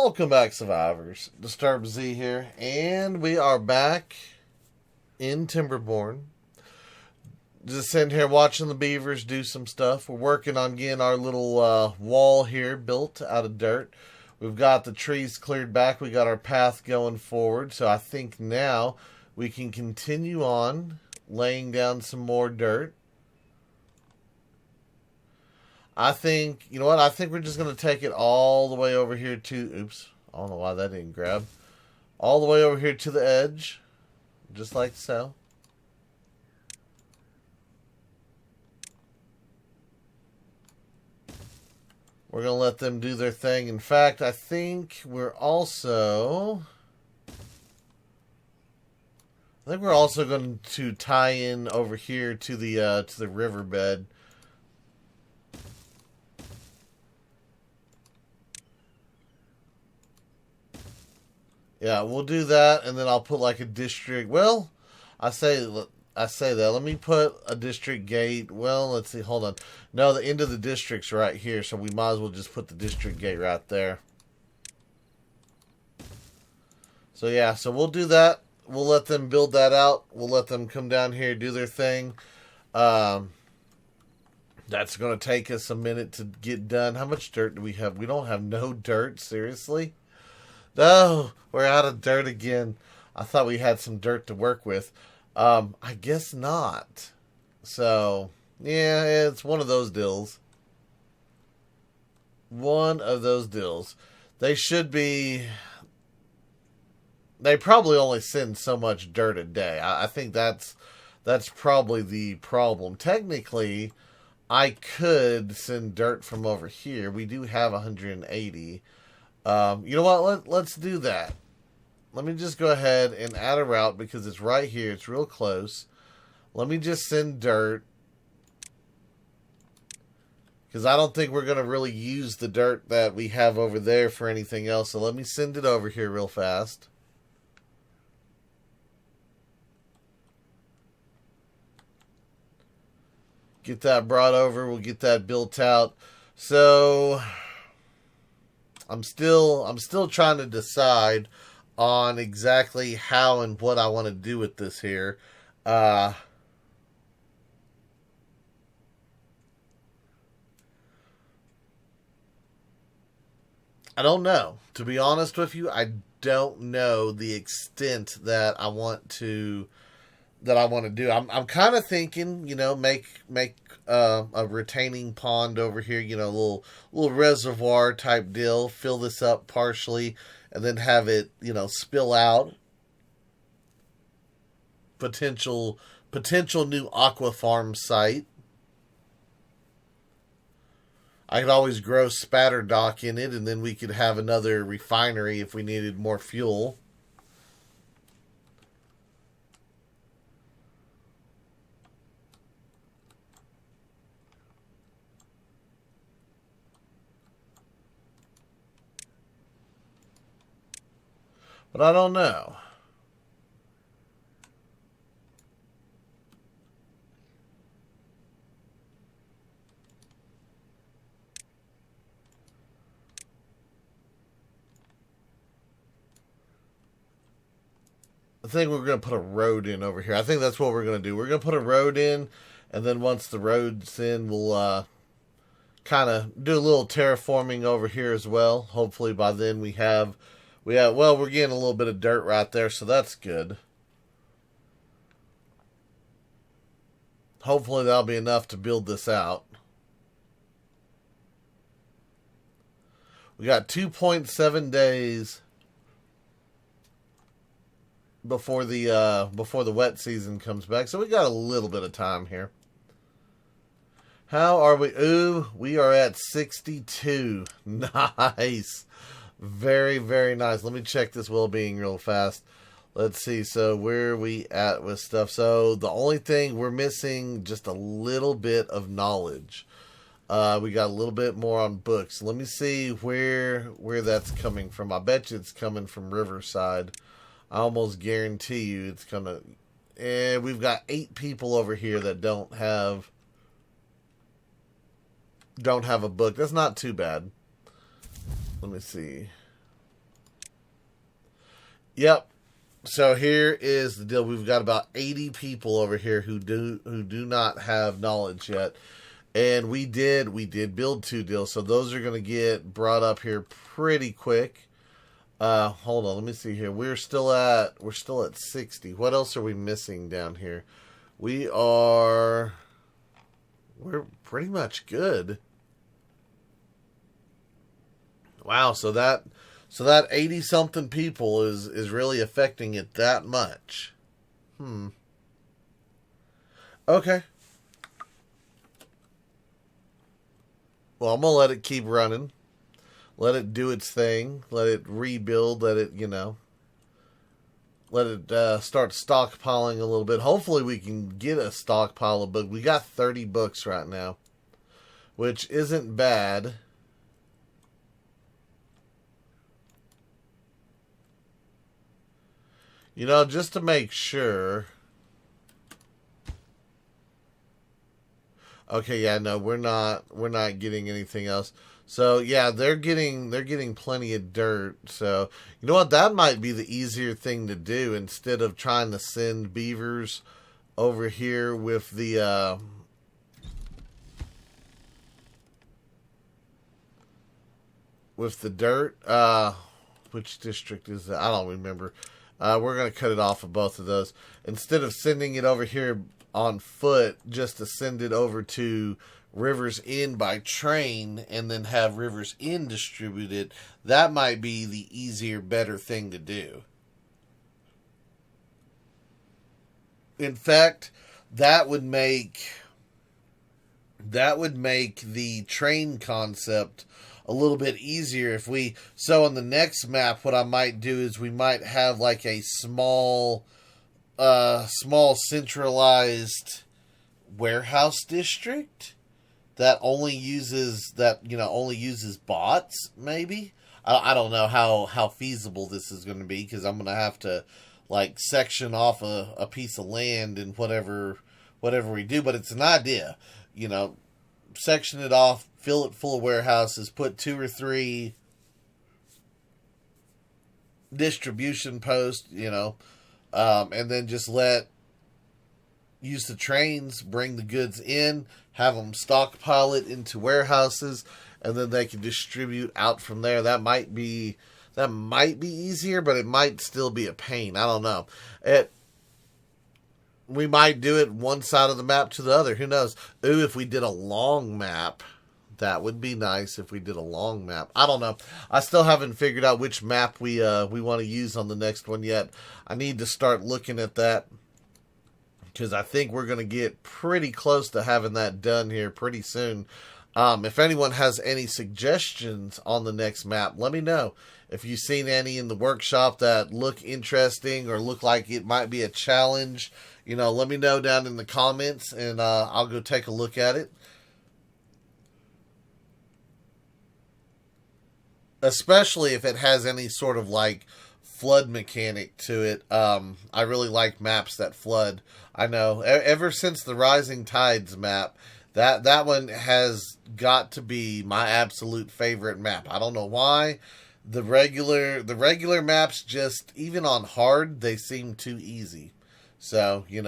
Welcome back, survivors. Disturbed Z here, and we are back in Timberborn. Just sitting here watching the beavers do some stuff. We're working on getting our little wall here built out of dirt. We've got the trees cleared back. We got our path going forward. So I think now we can continue on laying down some more dirt. I think, you know what? I think we're just going to take it all the way over here to, oops, I don't know why that didn't grab. All the way over here to the edge, just like so. We're going to let them do their thing. In fact, I think we're also going to tie in over here to the riverbed. Yeah, we'll do that, and then I'll put like a district. Well, I say that. Let me put a district gate. Well, let's see. Hold on. No, the end of the district's right here, so we might as well just put the district gate right there. So yeah, so we'll do that. We'll let them build that out. We'll let them come down here, do their thing. That's going to take us a minute to get done. How much dirt do we have? We don't have no dirt. Seriously? No, we're out of dirt again. I thought we had some dirt to work with. I guess not. So, yeah, it's one of those deals. One of those deals. They probably only send so much dirt a day. I think that's probably the problem. Technically, I could send dirt from over here. We do have 180. You know what? Let's do that. Let me just go ahead and add a route because it's right here. It's real close. Let me just send dirt. Because I don't think we're going to really use the dirt that we have over there for anything else. So let me send it over here real fast. Get that brought over. We'll get that built out. So I'm still trying to decide on exactly how and what I want to do with this here. I don't know. To be honest with you, I don't know the extent that I want to do. I'm kind of thinking, make a retaining pond over here, a little reservoir type deal, fill this up partially, and then have it, spill out. Potential new aqua farm site. I could always grow spatter dock in it, and then we could have another refinery if we needed more fuel. But I don't know. I think we're going to put a road in over here. I think that's what we're going to do. We're going to put a road in, and then once the road's in, we'll kind of do a little terraforming over here as well. Hopefully by then well, we're getting a little bit of dirt right there, so that's good. Hopefully that'll be enough to build this out. We got 2.7 days before the wet season comes back, so we got a little bit of time here. How are we? Ooh, we are at 62. Nice. Very, very nice. Let me check this well-being real fast. Let's see. So where are we at with stuff? So the only thing we're missing just a little bit of knowledge. We got a little bit more on books. Let me see where that's coming from. I bet you it's coming from Riverside. I almost guarantee you it's gonna. We've got 8 people over here that don't have a book. That's not too bad. Let me see. Yep. So here is the deal. We've got about 80 people over here who do not have knowledge yet. And we did build 2 deals. So those are going to get brought up here pretty quick. Hold on, let me see here. We're still at 60. What else are we missing down here? We're pretty much good. Wow, so that 80 something people is really affecting it that much. Okay. Well, I'm going to let it keep running. Let it do its thing. Let it rebuild. Let it, let it start stockpiling a little bit. Hopefully we can get a stockpile of books. We got 30 books right now, which isn't bad. Just to make sure. Okay, yeah, no, we're not getting anything else. So yeah, they're getting plenty of dirt. So you know what? That might be the easier thing to do instead of trying to send beavers over here with the dirt. Which district is that? I don't remember. We're going to cut it off of both of those. Instead of sending it over here on foot, just to send it over to Rivers Inn by train and then have Rivers Inn distribute it, that might be the easier, better thing to do. In fact, that would make the train concept a little bit easier if we... So on the next map, what I might do is we might have like a small centralized warehouse district that only uses bots, maybe. I don't know how feasible this is going to be, because I'm going to have to like section off a piece of land and whatever we do, but it's an idea. Section it off, fill it full of warehouses, put 2 or 3 distribution posts, and then just use the trains, bring the goods in, have them stockpile it into warehouses, and then they can distribute out from there. That might be easier, but it might still be a pain. I don't know. We might do it one side of the map to the other. Who knows? Ooh, if we did a long map, that would be nice. If we did a long map, I don't know. I still haven't figured out which map we want to use on the next one yet. I need to start looking at that, because I think we're going to get pretty close to having that done here pretty soon. If anyone has any suggestions on the next map, let me know. If you've seen any in the workshop that look interesting or look like it might be a challenge, let me know down in the comments, and I'll go take a look at it. Especially if it has any sort of like flood mechanic to it. I really like maps that flood. I know ever since the Rising Tides map, that one has got to be my absolute favorite map. I don't know why. The regular maps, just even on hard, they seem too easy. So, you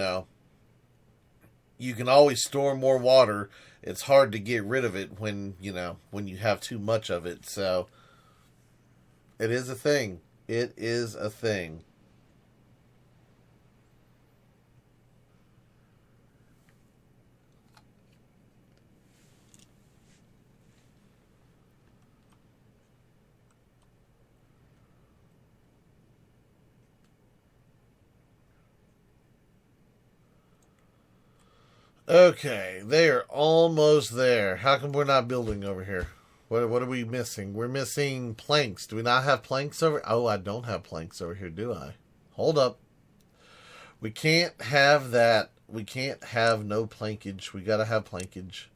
can always store more water. It's hard to get rid of it when you have too much of it. So it is a thing. It is a thing. Okay, they are almost there. How come we're not building over here? What are we missing? We're missing planks. Do we not have planks over? Oh, I don't have planks over here, do I? Hold up. We can't have that. We can't have no plankage. We gotta have plankage.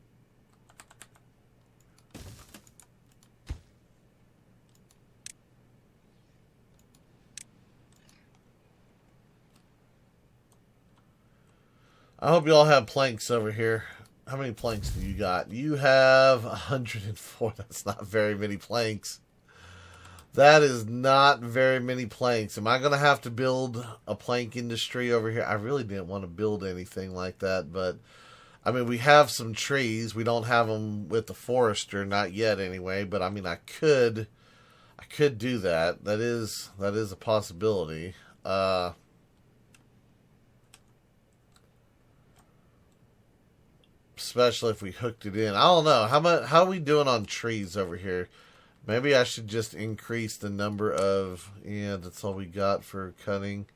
I hope you all have planks over here. How many planks do you got? You have 104. That's not very many planks. That is not very many planks. Am I going to have to build a plank industry over here? I really didn't want to build anything like that, but I mean, we have some trees. We don't have them with the forester, not yet anyway, but I mean, I could do that. That is a possibility. Especially if we hooked it in. I don't know. How are we doing on trees over here? Maybe I should just increase the number of... Yeah, that's all we got for cutting.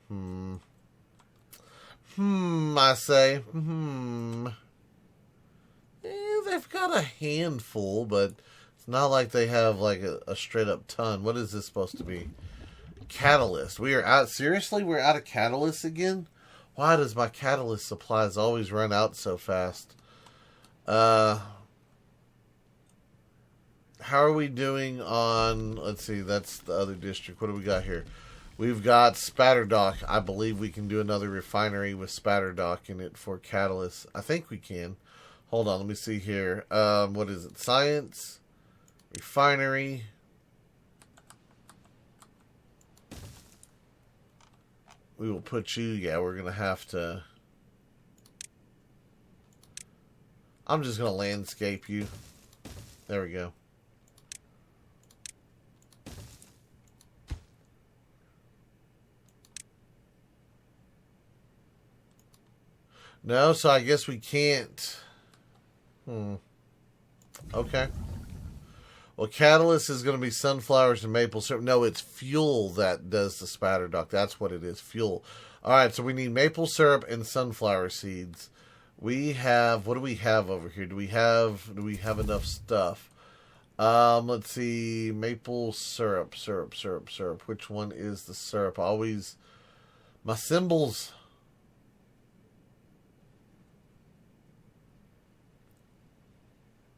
I say. They've got a handful, but it's not like they have like a straight up ton. What is this supposed to be? Catalyst. We are out. Seriously? We're out of catalyst again? Why does my catalyst supplies always run out so fast? How are we doing on... Let's see, that's the other district. What do we got here? We've got Spatterdock. I believe we can do another refinery with Spatterdock in it for catalyst. I think we can. Hold on, let me see here. What is it? Science. Refinery. We will put you... Yeah, we're going to have to... I'm just going to landscape you. There we go. No, so I guess we can't. Okay. Well, catalyst is going to be sunflowers and maple syrup. No, it's fuel that does the Spatterdock. That's what it is, fuel. All right, so we need maple syrup and sunflower seeds. We have... What do we have over here? Do we have enough stuff? Let's see. Maple syrup. Which one is the syrup? Always... My symbols...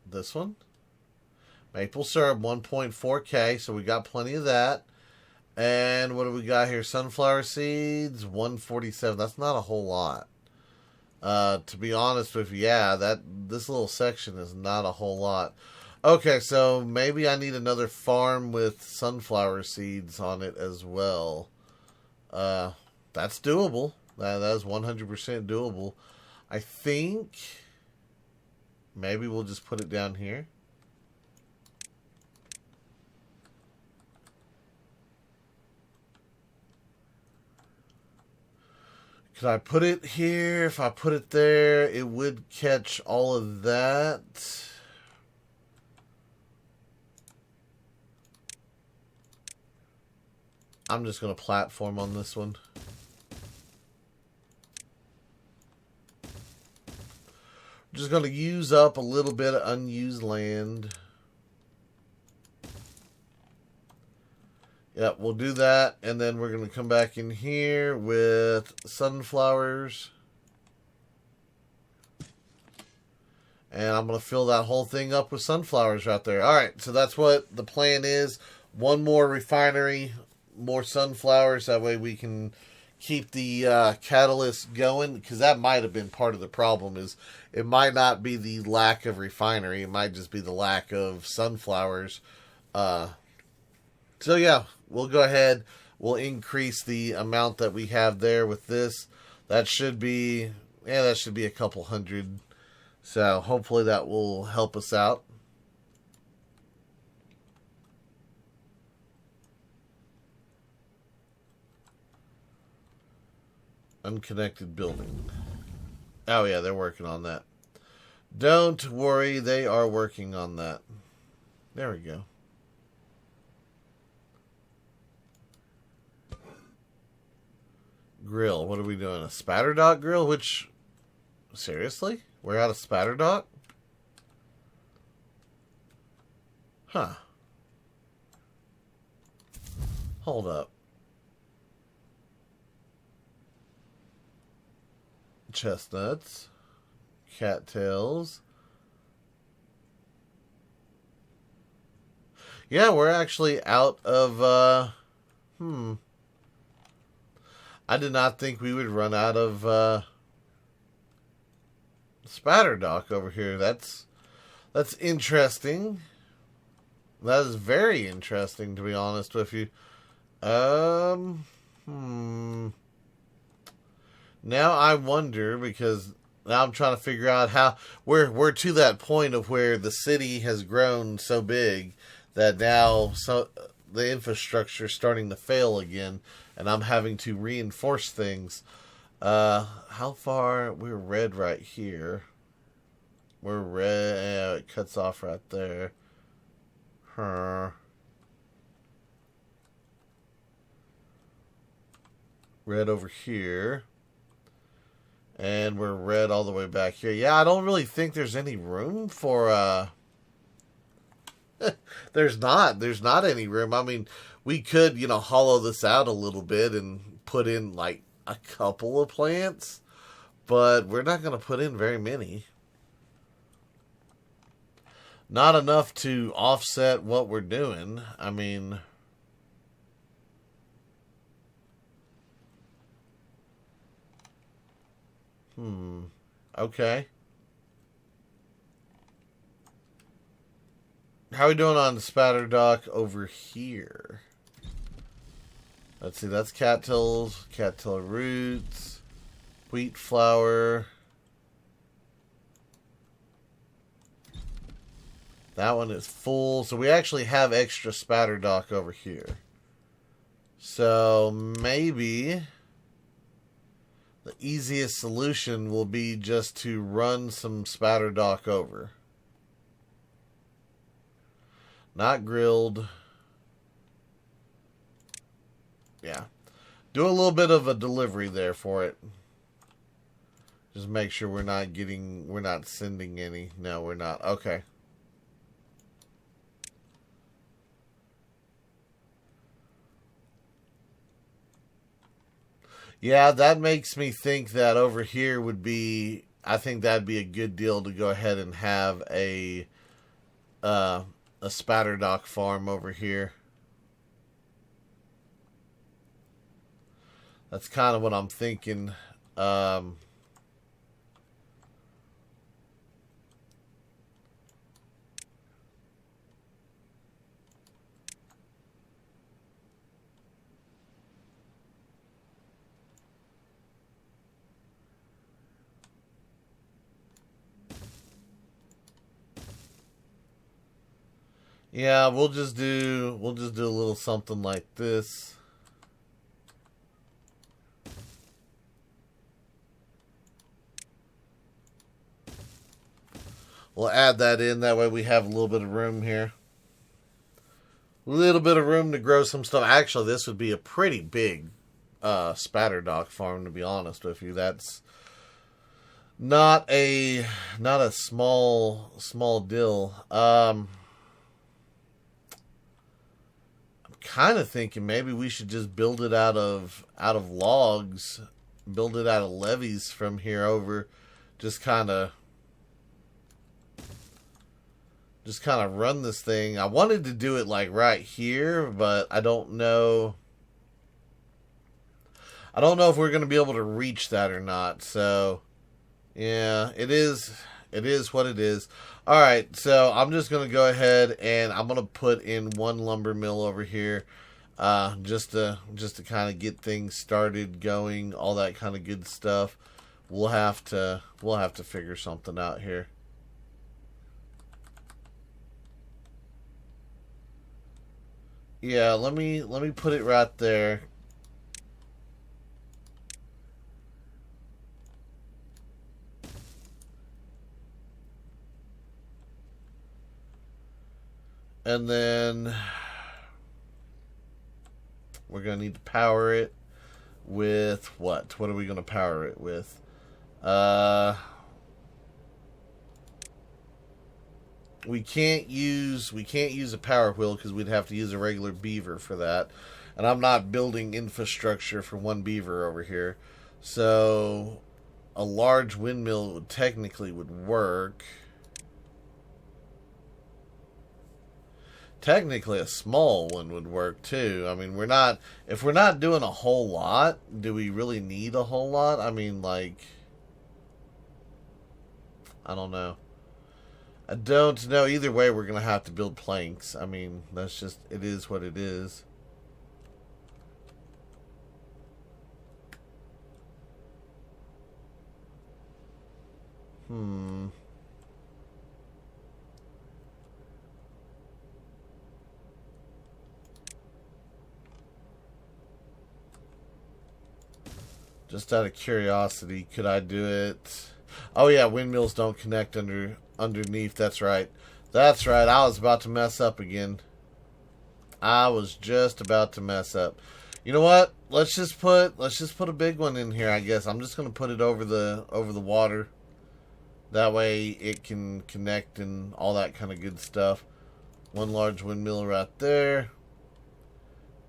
This one. Maple syrup, 1.4K, so we got plenty of that. And what do we got here? Sunflower seeds, 147. That's not a whole lot. To be honest with you, yeah, this little section is not a whole lot. Okay, so maybe I need another farm with sunflower seeds on it as well. That's doable. That is 100% doable. I think... Maybe we'll just put it down here. Could I put it here? If I put it there, it would catch all of that. I'm just going to platform on this one. Just going to use up a little bit of unused land. Yep, we'll do that. And then we're going to come back in here with sunflowers. And I'm going to fill that whole thing up with sunflowers right there. All right, so that's what the plan is. One more refinery, more sunflowers. That way we can keep the catalyst going, because that might have been part of the problem. Is it might not be the lack of refinery, it might just be the lack of sunflowers. So yeah, we'll go ahead, we'll increase the amount that we have there with this. That should be a couple hundred, so hopefully that will help us out. Unconnected building. Oh yeah, they're working on that. Don't worry, they are working on that. There we go. Grill. What are we doing? A Spatterdock grill? Which... Seriously? We're out of Spatterdock? Huh. Hold up. Chestnuts, cattails. Yeah, we're actually out of, I did not think we would run out of, Spatterdock over here. That's interesting. That is very interesting, to be honest with you. Um, hmm. Now I wonder, because now I'm trying to figure out how we're to that point of where the city has grown so big that now the infrastructure is starting to fail again, and I'm having to reinforce things. How far? We're red right here. We're red. Yeah, it cuts off right there. Huh. Red over here. And we're red all the way back here. Yeah, I don't really think there's any room for there's not any room. I mean, we could, hollow this out a little bit and put in like a couple of plants, but we're not going to put in very many. Not enough to offset what we're doing. I mean, okay. How are we doing on the spatter dock over here? Let's see, that's cattail roots, wheat flour. That one is full, so we actually have extra spatter dock over here. So maybe the easiest solution will be just to run some spatter dock over. Not grilled. Yeah. Do a little bit of a delivery there for it. Just make sure we're not sending any. No, we're not. Okay. Yeah, that makes me think that over here would be, I think that'd be a good deal to go ahead and have a spatter dock farm over here. That's kind of what I'm thinking. Yeah, we'll just do a little something like this. We'll add that in, that way we have a little bit of room here. A little bit of room to grow some stuff. Actually, this would be a pretty big spatter dock farm, to be honest with you. That's not a small deal. Kind of thinking maybe we should just build it out of logs, build it out of levees from here over, just kind of run this thing. I wanted to do it like right here, but I don't know if we're going to be able to reach that or not. So yeah, it is what it is. All right, so I'm just going to go ahead and I'm going to put in one lumber mill over here, just to kind of get things started going, all that kind of good stuff. We'll have to figure something out here. Yeah, let me put it right there. And then we're going to need to power it with what? What are we going to power it with? We can't use a power wheel because we'd have to use a regular beaver for that. And I'm not building infrastructure for one beaver over here. So a large windmill technically would work. Technically, a small one would work too. I mean, if we're not doing a whole lot, do we really need a whole lot? I mean, like, I don't know. I don't know. Either way, we're going to have to build planks. I mean, that's just, it is what it is. Just out of curiosity, could I do it? Oh yeah, windmills don't connect underneath. That's right. That's right. I was about to mess up again. I was just about to mess up. You know what? Let's just put a big one in here, I guess. I'm just gonna put it over the water. That way it can connect and all that kind of good stuff. One large windmill right there.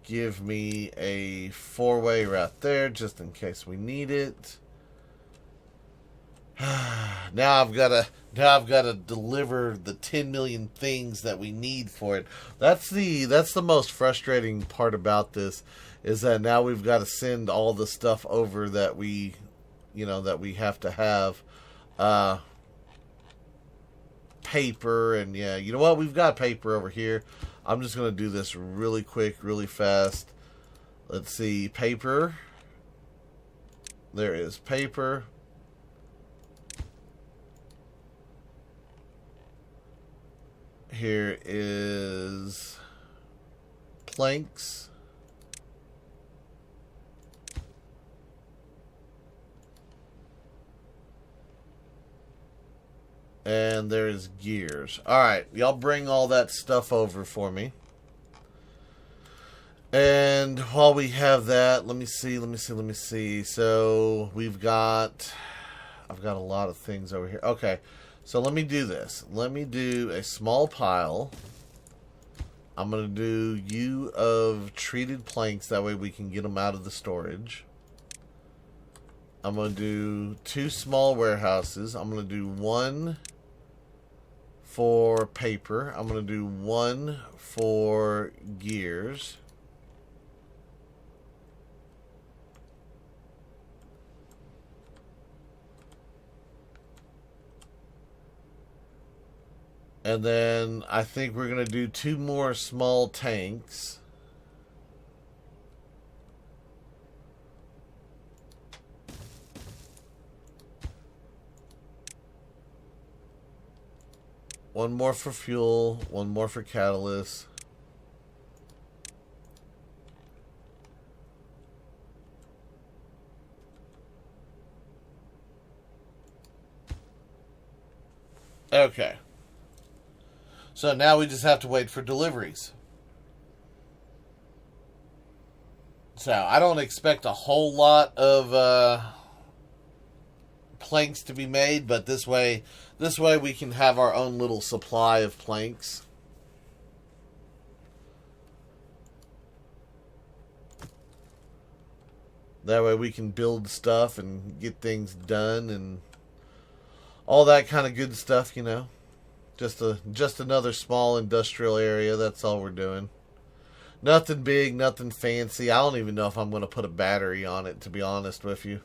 Give me a 4-way right there, just in case we need it. Now I've got to deliver the 10 million things that we need for it. That's the most frustrating part about this, is that now we've got to send all the stuff over that we have to have. Paper, and yeah, you know what? We've got paper over here. I'm just going to do this really quick, really fast. Let's see. Paper. There is paper. Here is planks. And there's gears. Alright, y'all bring all that stuff over for me. And while we have that, let me see. So I've got a lot of things over here. Okay, so let me do this. Let me do a small pile. I'm going to do U of treated planks. That way we can get them out of the storage. I'm going to do 2 small warehouses. I'm going to do 1 for paper. I'm going to do 1 for gears. And then I think we're going to do 2 more small tanks. One more for fuel, 1 more for catalyst. Okay. So now we just have to wait for deliveries. So I don't expect a whole lot of planks to be made, but this way we can have our own little supply of planks. That way we can build stuff and get things done and all that kind of good stuff, you know. Just another small industrial area. That's all we're doing. Nothing big, nothing fancy. I don't even know if I'm going to put a battery on it, to be honest with you.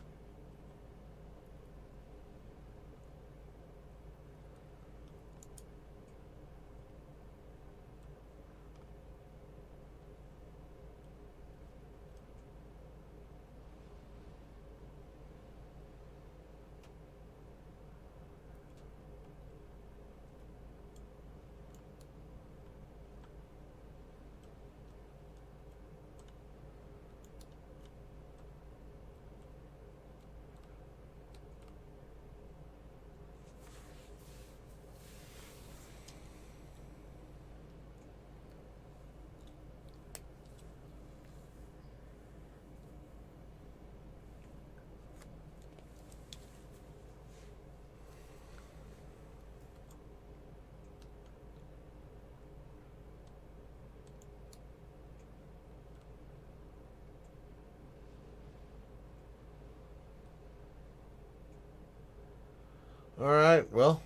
Alright, well,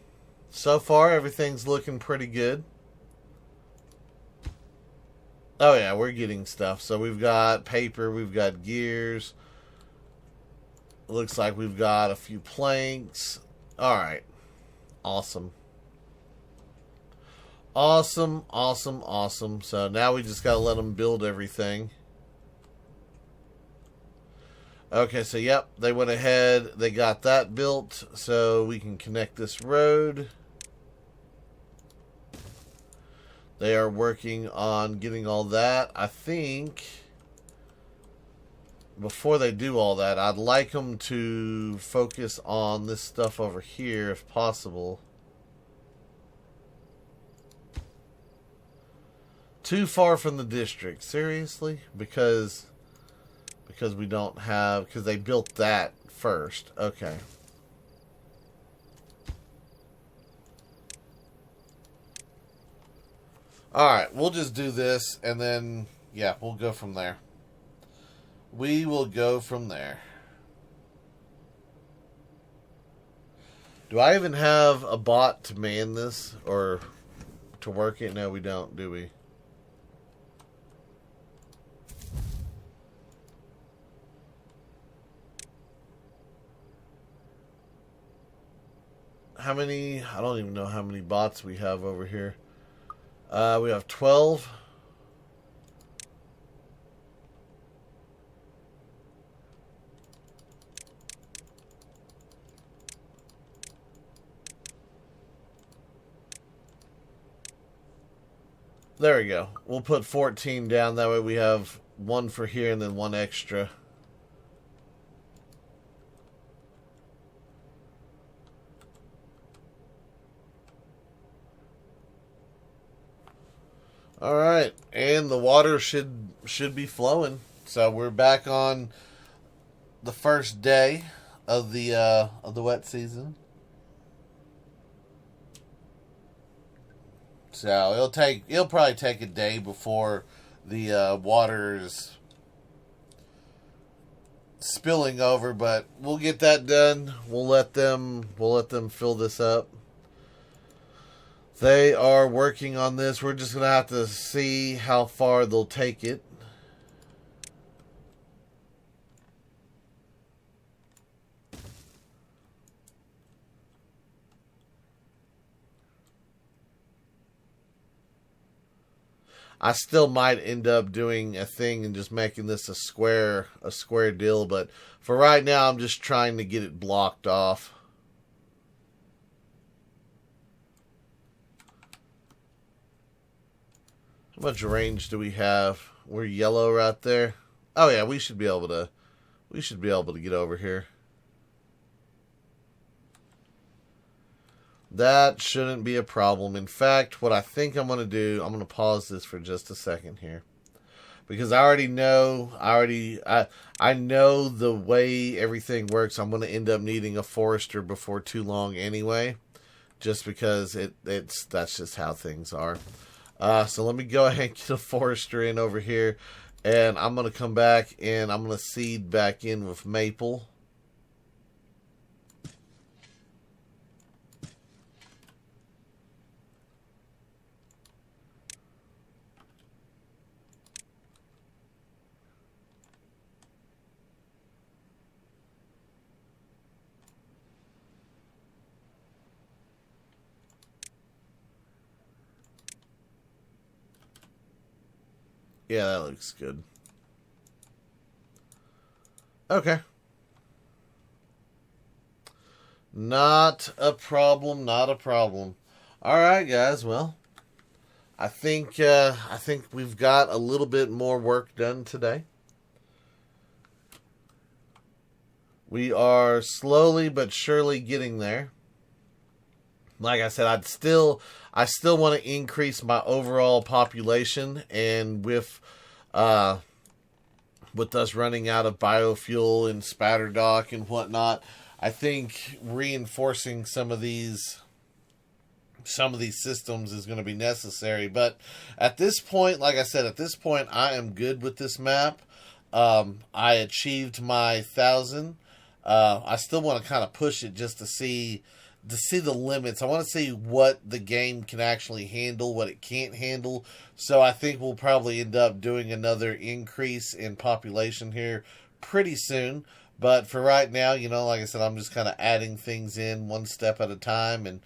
so far everything's looking pretty good. Oh yeah, we're getting stuff. So we've got paper, we've got gears. Looks like we've got a few planks. Alright, awesome. Awesome, awesome, awesome. So now we just got to let them build everything. Okay, so yep, they went ahead, they got that built, so we can connect this road. They are working on getting all that. I think before they do all that, I'd like them to focus on this stuff over here if possible. Too far from the district, seriously? Because we don't have, because they built that first. Okay. Alright, we'll just do this, and then, yeah, we'll go from there. We will go from there. Do I even have a bot to man this, or to work it? No, we don't, do we? How many? I don't even know how many bots we have over here. We have 12. There we go. We'll put 14 down. That way we have one for here and then one extra. All right, and the water should be flowing. So we're back on the first day of the wet season. So it'll probably take a day before the water's spilling over, but we'll get that done. We'll let them fill this up. They are working on this. We're just going to have to see how far they'll take it. I still might end up doing a thing and just making this a square deal, but for right now I'm just trying to get it blocked off. How much range do we have? We're yellow right there. Oh yeah, we should be able to get over here. That shouldn't be a problem. In fact, what I think I'm going to do, I'm going to pause this for just a second here. Because I already know, I know the way everything works. I'm going to end up needing a forester before too long anyway. Just because that's just how things are. So let me go ahead and get a forester in over here. And I'm going to come back and I'm going to seed back in with maple. Yeah, that looks good. Okay. Not a problem, not a problem. Alright, guys, well, I think we've got a little bit more work done today. We are slowly but surely getting there. Like I said, I still want to increase my overall population, and with us running out of biofuel and spatter dock and whatnot, I think reinforcing some of these systems is going to be necessary. But at this point, like I said, I am good with this map. I achieved my 1,000. I still want to kind of push it just to see the limits. I want to see what the game can actually handle, what it can't handle. So I think we'll probably end up doing another increase in population here pretty soon. But for right now, like I said, I'm just kind of adding things in one step at a time, and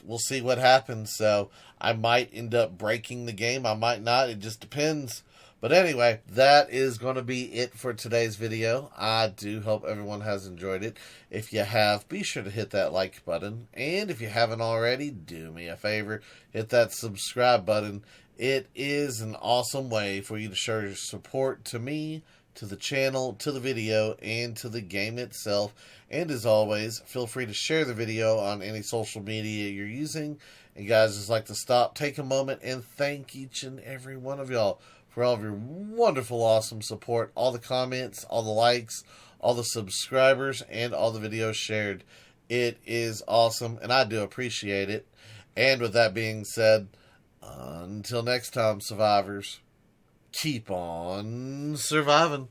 we'll see what happens. So I might end up breaking the game. I might not. It just depends. But anyway, that is going to be it for today's video. I do hope everyone has enjoyed it. If you have, be sure to hit that like button. And if you haven't already, do me a favor, hit that subscribe button. It is an awesome way for you to show your support to me, to the channel, to the video, and to the game itself. And as always, feel free to share the video on any social media you're using. And guys, just like to stop, take a moment, and thank each and every one of y'all for all of your wonderful, awesome support, all the comments, all the likes, all the subscribers, and all the videos shared. It is awesome, and I do appreciate it. And with that being said, until next time, survivors, keep on surviving.